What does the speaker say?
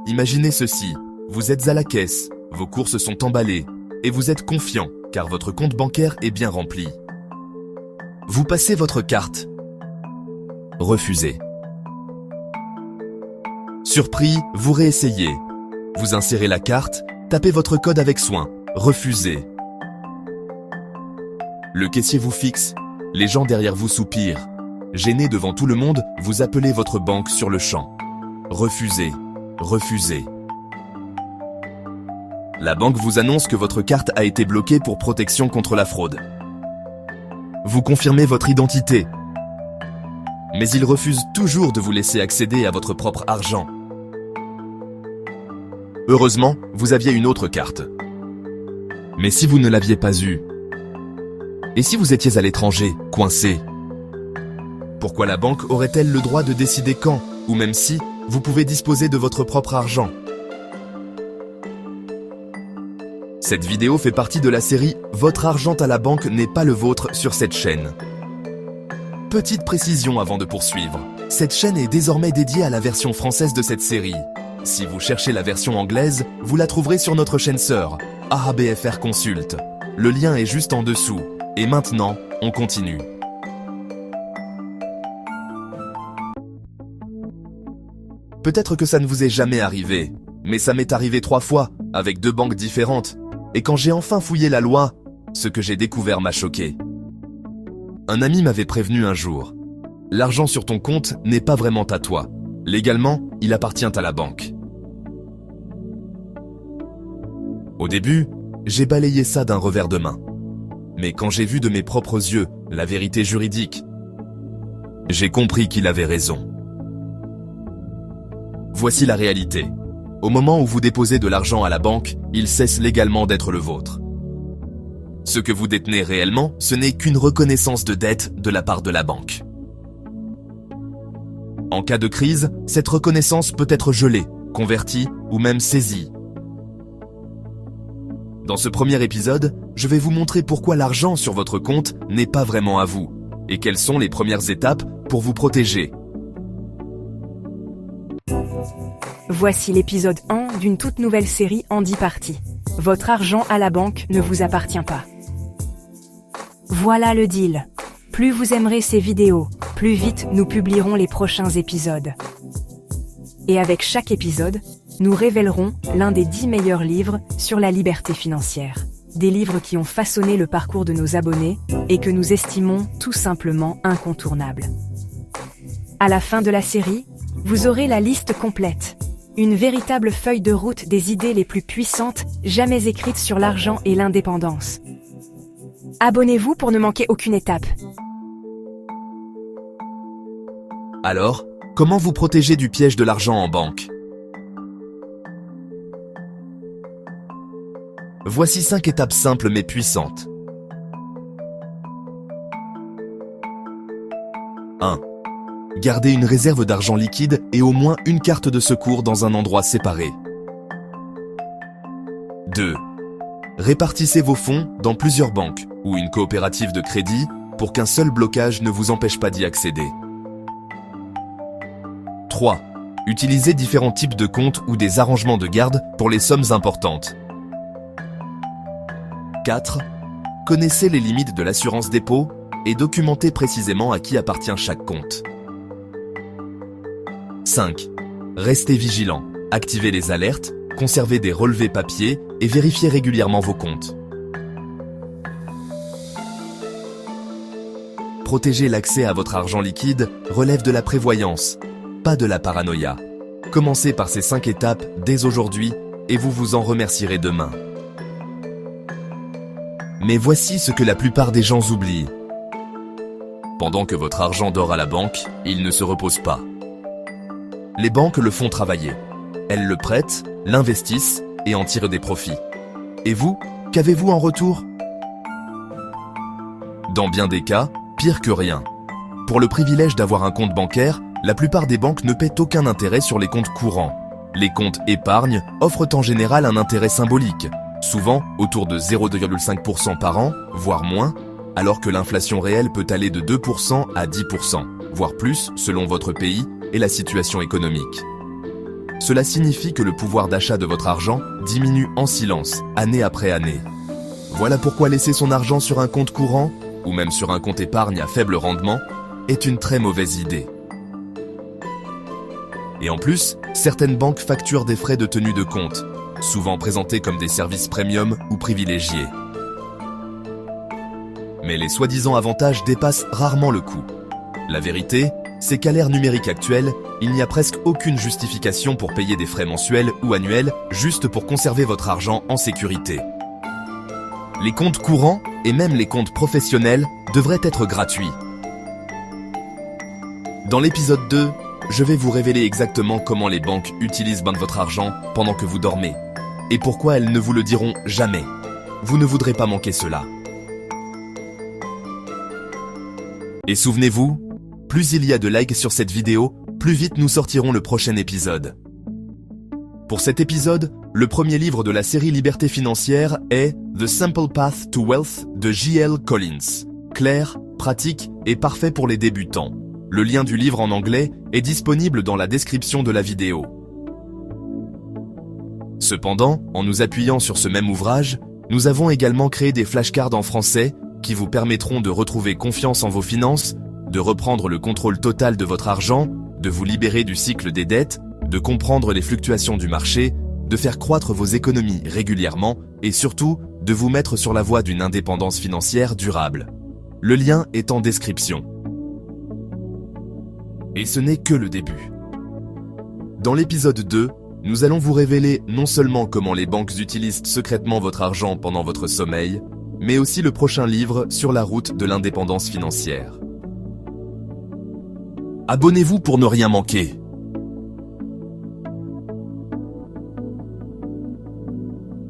Imaginez ceci, vous êtes à la caisse, vos courses sont emballées, et vous êtes confiant, car votre compte bancaire est bien rempli. Vous passez votre carte. Refusé. Surpris, vous réessayez. Vous insérez la carte, tapez votre code avec soin. Refusé. Le caissier vous fixe. Les gens derrière vous soupirent. Gêné devant tout le monde, vous appelez votre banque sur le champ. Refusé. Refusé. La banque vous annonce que votre carte a été bloquée pour protection contre la fraude. Vous confirmez votre identité. Mais ils refusent toujours de vous laisser accéder à votre propre argent. Heureusement, vous aviez une autre carte. Mais si vous ne l'aviez pas eue? Et si vous étiez à l'étranger, coincé? Pourquoi la banque aurait-elle le droit de décider quand, ou même si, vous pouvez disposer de votre propre argent? Cette vidéo fait partie de la série « Votre argent à la banque n'est pas le vôtre » sur cette chaîne. Petite précision avant de poursuivre, cette chaîne est désormais dédiée à la version française de cette série. Si vous cherchez la version anglaise, vous la trouverez sur notre chaîne sœur, AABFR Consult. Le lien est juste en dessous. Et maintenant, on continue. Peut-être que ça ne vous est jamais arrivé, mais ça m'est arrivé 3 fois, avec 2 banques différentes. Et quand j'ai enfin fouillé la loi, ce que j'ai découvert m'a choqué. Un ami m'avait prévenu un jour. L'argent sur ton compte n'est pas vraiment à toi. Légalement, il appartient à la banque. Au début, j'ai balayé ça d'un revers de main. Mais quand j'ai vu de mes propres yeux la vérité juridique, j'ai compris qu'il avait raison. Voici la réalité. Au moment où vous déposez de l'argent à la banque, il cesse légalement d'être le vôtre. Ce que vous détenez réellement, ce n'est qu'une reconnaissance de dette de la part de la banque. En cas de crise, cette reconnaissance peut être gelée, convertie ou même saisie. Dans ce premier épisode, je vais vous montrer pourquoi l'argent sur votre compte n'est pas vraiment à vous et quelles sont les premières étapes pour vous protéger. Voici l'épisode 1 d'une toute nouvelle série en 10 parties. Votre argent à la banque ne vous appartient pas. Voilà le deal. Plus vous aimerez ces vidéos, plus vite nous publierons les prochains épisodes. Et avec chaque épisode, nous révélerons l'un des 10 meilleurs livres sur la liberté financière. Des livres qui ont façonné le parcours de nos abonnés et que nous estimons tout simplement incontournables. À la fin de la série, vous aurez la liste complète. Une véritable feuille de route des idées les plus puissantes jamais écrites sur l'argent et l'indépendance. Abonnez-vous pour ne manquer aucune étape. Alors, comment vous protéger du piège de l'argent en banque? Voici 5 étapes simples mais puissantes. 1. Gardez une réserve d'argent liquide et au moins une carte de secours dans un endroit séparé. 2. Répartissez vos fonds dans plusieurs banques ou une coopérative de crédit pour qu'un seul blocage ne vous empêche pas d'y accéder. 3. Utilisez différents types de comptes ou des arrangements de garde pour les sommes importantes. 4. Connaissez les limites de l'assurance dépôt et documentez précisément à qui appartient chaque compte. 5. Restez vigilant, activez les alertes, conservez des relevés papier et vérifiez régulièrement vos comptes. Protéger l'accès à votre argent liquide relève de la prévoyance, pas de la paranoïa. Commencez par ces 5 étapes dès aujourd'hui et vous vous en remercierez demain. Mais voici ce que la plupart des gens oublient. Pendant que votre argent dort à la banque, il ne se repose pas. Les banques le font travailler. Elles le prêtent, l'investissent et en tirent des profits. Et vous, qu'avez-vous en retour? Dans bien des cas, pire que rien. Pour le privilège d'avoir un compte bancaire, la plupart des banques ne paient aucun intérêt sur les comptes courants. Les comptes épargne offrent en général un intérêt symbolique, souvent autour de 0,5% par an, voire moins, alors que l'inflation réelle peut aller de 2% à 10%, voire plus selon votre pays et la situation économique. cela signifie que le pouvoir d'achat de votre argent diminue en silence, année après année. Voilà pourquoi laisser son argent sur un compte courant, ou même sur un compte épargne à faible rendement, est une très mauvaise idée. Et en plus, certaines banques facturent des frais de tenue de compte, souvent présentés comme des services premium ou privilégiés. Mais les soi-disant avantages dépassent rarement le coût. La vérité, c'est qu'à l'ère numérique actuelle, il n'y a presque aucune justification pour payer des frais mensuels ou annuels juste pour conserver votre argent en sécurité. Les comptes courants, et même les comptes professionnels, devraient être gratuits. Dans l'épisode 2, je vais vous révéler exactement comment les banques utilisent votre argent pendant que vous dormez, et pourquoi elles ne vous le diront jamais. Vous ne voudrez pas manquer cela. Et souvenez-vous, plus il y a de likes sur cette vidéo, plus vite nous sortirons le prochain épisode. Pour cet épisode, le premier livre de la série Liberté financière est The Simple Path to Wealth de J.L. Collins. Clair, pratique et parfait pour les débutants. Le lien du livre en anglais est disponible dans la description de la vidéo. Cependant, en nous appuyant sur ce même ouvrage, nous avons également créé des flashcards en français qui vous permettront de retrouver confiance en vos finances, de reprendre le contrôle total de votre argent, de vous libérer du cycle des dettes, de comprendre les fluctuations du marché, de faire croître vos économies régulièrement et surtout de vous mettre sur la voie d'une indépendance financière durable. Le lien est en description. Et ce n'est que le début. Dans l'épisode 2, nous allons vous révéler non seulement comment les banques utilisent secrètement votre argent pendant votre sommeil, mais aussi le prochain livre sur la route de l'indépendance financière. Abonnez-vous pour ne rien manquer.